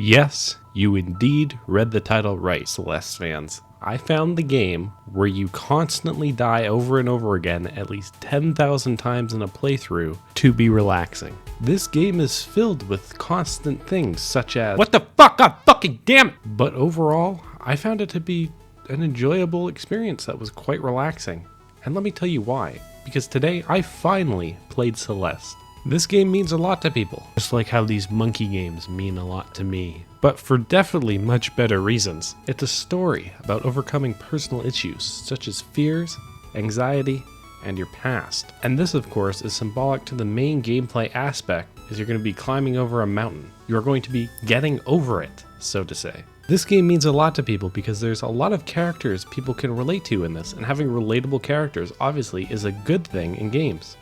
Yes, you indeed read the title right, Celeste fans. I found the game where you constantly die over and over again at least 10,000 times in a playthrough to be relaxing. This game is filled with constant things such as, what the fuck, god fucking damn it! But overall, I found it to be an enjoyable experience that was quite relaxing. And let me tell you why. Because today I finally played Celeste. This game means a lot to people, just like how these monkey games mean a lot to me. But for definitely much better reasons. It's a story about overcoming personal issues, such as fears, anxiety, and your past. And this, of course, is symbolic to the main gameplay aspect, as you're going to be climbing over a mountain. You're going to be getting over it, so to say. This game means a lot to people because there's a lot of characters people can relate to in this, and having relatable characters obviously is a good thing in games.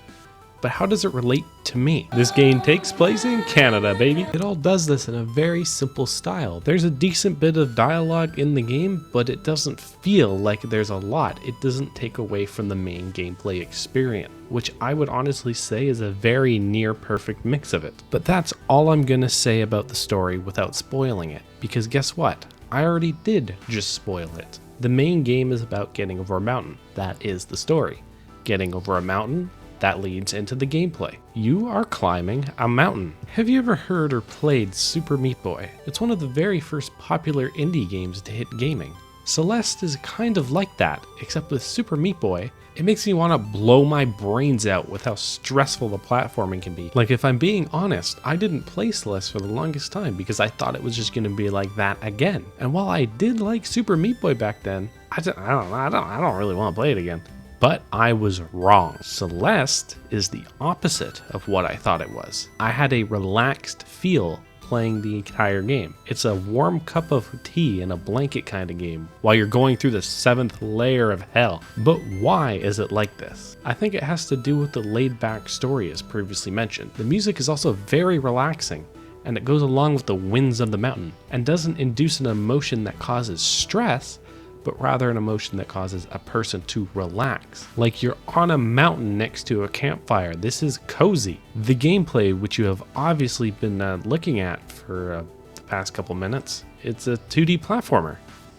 But how does it relate to me? This game takes place in Canada, baby. It all does this in a very simple style. There's a decent bit of dialogue in the game, but it doesn't feel like there's a lot. It doesn't take away from the main gameplay experience, which I would honestly say is a very near perfect mix of it. But that's all I'm gonna say about the story without spoiling it, because guess what? I already did just spoil it. The main game is about getting over a mountain. That is the story. Getting over a mountain, that leads into the gameplay. You are climbing a mountain. Have you ever heard or played Super Meat Boy? It's one of the very first popular indie games to hit gaming. Celeste is kind of like that, except with Super Meat Boy, it makes me want to blow my brains out with how stressful the platforming can be. Like, if I'm being honest, I didn't play Celeste for the longest time because I thought it was just going to be like that again. And while I did like Super Meat Boy back then, I don't really want to play it again. But I was wrong. Celeste is the opposite of what I thought it was. I had a relaxed feel playing the entire game. It's a warm cup of tea in a blanket kind of game while you're going through the 7th layer of hell. But why is it like this? I think it has to do with the laid-back story as previously mentioned. The music is also very relaxing, and it goes along with the winds of the mountain and doesn't induce an emotion that causes stress, but rather an emotion that causes a person to relax. Like you're on a mountain next to a campfire. This is cozy. The gameplay, which you have obviously been looking at for the past couple minutes, it's a 2D platformer,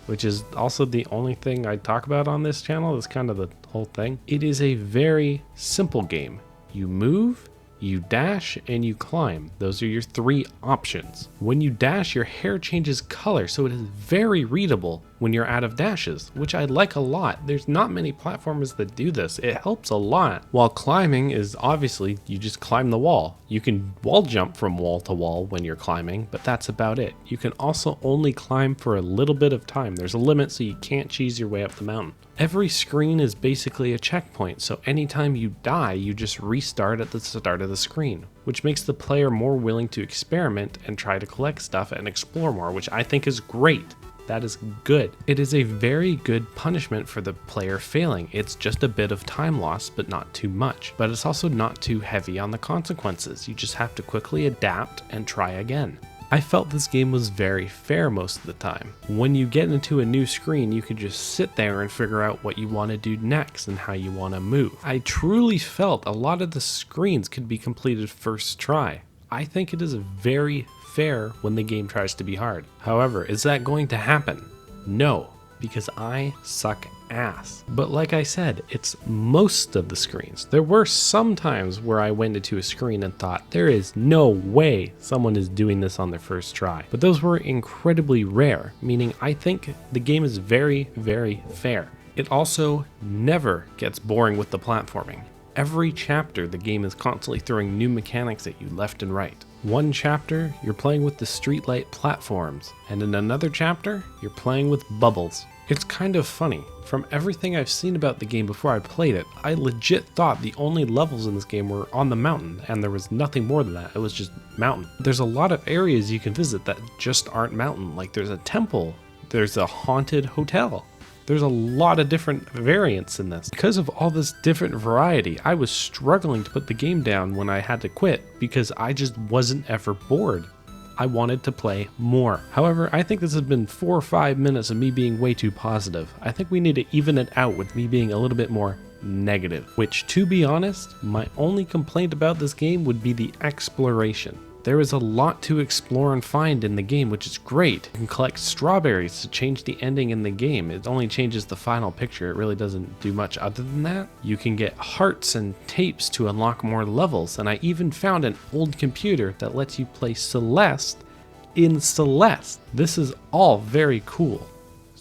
which is also the only thing I talk about on this channel. It's kind of the whole thing. It is a very simple game. You move, you dash, and you climb. Those are your 3 options. When you dash, your hair changes color, so it is very readable when you're out of dashes, which I like a lot. There's not many platformers that do this. It helps a lot. While climbing is obviously, you just climb the wall. You can wall jump from wall to wall when you're climbing, but that's about it. You can also only climb for a little bit of time. There's a limit, so you can't cheese your way up the mountain. Every screen is basically a checkpoint, so anytime you die, you just restart at the start of the screen, which makes the player more willing to experiment and try to collect stuff and explore more, which I think is great. That is good. It is a very good punishment for the player failing. It's just a bit of time loss, but not too much. But it's also not too heavy on the consequences. You just have to quickly adapt and try again. I felt this game was very fair most of the time. When you get into a new screen, you can just sit there and figure out what you want to do next and how you want to move. I truly felt a lot of the screens could be completed first try. I think it is very fair when the game tries to be hard. However, is that going to happen? No, because I suck ass. But like I said, it's most of the screens. There were some times where I went into a screen and thought, there is no way someone is doing this on their first try. But those were incredibly rare, meaning I think the game is very, very fair. It also never gets boring with the platforming. Every chapter, the game is constantly throwing new mechanics at you left and right. One chapter, you're playing with the streetlight platforms, and in another chapter, you're playing with bubbles. It's kind of funny. From everything I've seen about the game before I played it, I legit thought the only levels in this game were on the mountain, and there was nothing more than that. It was just mountain. There's a lot of areas you can visit that just aren't mountain. Like there's a temple, there's a haunted hotel. There's a lot of different variants in this. Because of all this different variety, I was struggling to put the game down when I had to quit because I just wasn't ever bored. I wanted to play more. However, I think this has been 4 or 5 minutes of me being way too positive. I think we need to even it out with me being a little bit more negative, which, to be honest, my only complaint about this game would be the exploration. There is a lot to explore and find in the game, which is great. You can collect strawberries to change the ending in the game. It only changes the final picture. It really doesn't do much other than that. You can get hearts and tapes to unlock more levels, and I even found an old computer that lets you play Celeste in Celeste. This is all very cool.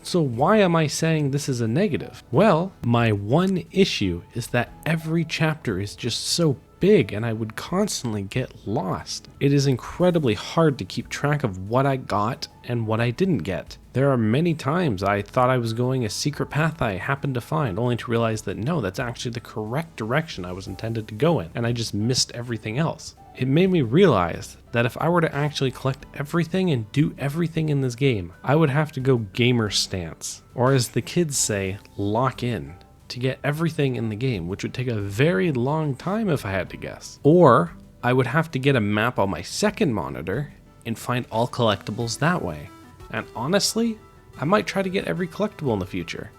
So why am I saying this is a negative? Well, my one issue is that every chapter is just so big and I would constantly get lost. It is incredibly hard to keep track of what I got and what I didn't get. There are many times I thought I was going a secret path I happened to find, only to realize that no, that's actually the correct direction I was intended to go in, and I just missed everything else. It made me realize that if I were to actually collect everything and do everything in this game, I would have to go gamer stance, or as the kids say, lock in, to get everything in the game, which would take a very long time if I had to guess. Or I would have to get a map on my second monitor and find all collectibles that way. And honestly, I might try to get every collectible in the future.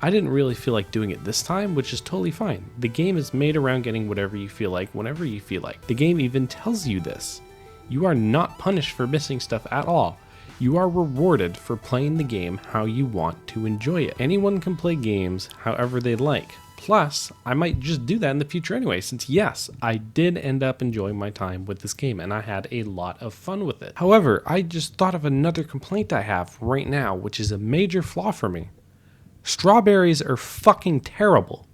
I didn't really feel like doing it this time, which is totally fine. The game is made around getting whatever you feel like, whenever you feel like. The game even tells you this. You are not punished for missing stuff at all. You are rewarded for playing the game how you want to enjoy it. Anyone can play games however they like. Plus, I might just do that in the future anyway, since yes, I did end up enjoying my time with this game and I had a lot of fun with it. However, I just thought of another complaint I have right now, which is a major flaw for me. Strawberries are fucking terrible.